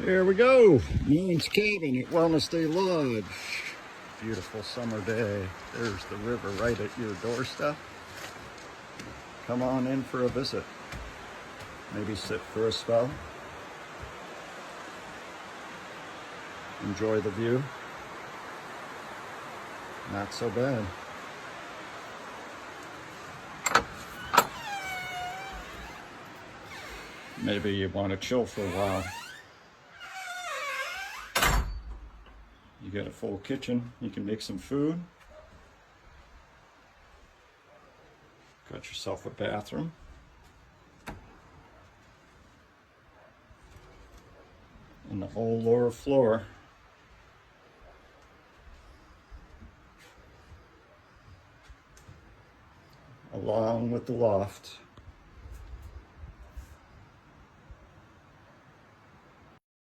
Here we go. Moon's Cabin at Wellness Day Lodge. Beautiful summer day. There's the river right at your doorstep. Come on in for a visit. Maybe sit for a spell. Enjoy the view. Not so bad. Maybe you want to chill for a while. You got a full kitchen. You can make some food. Got yourself a bathroom. And the whole lower floor. Along with the loft.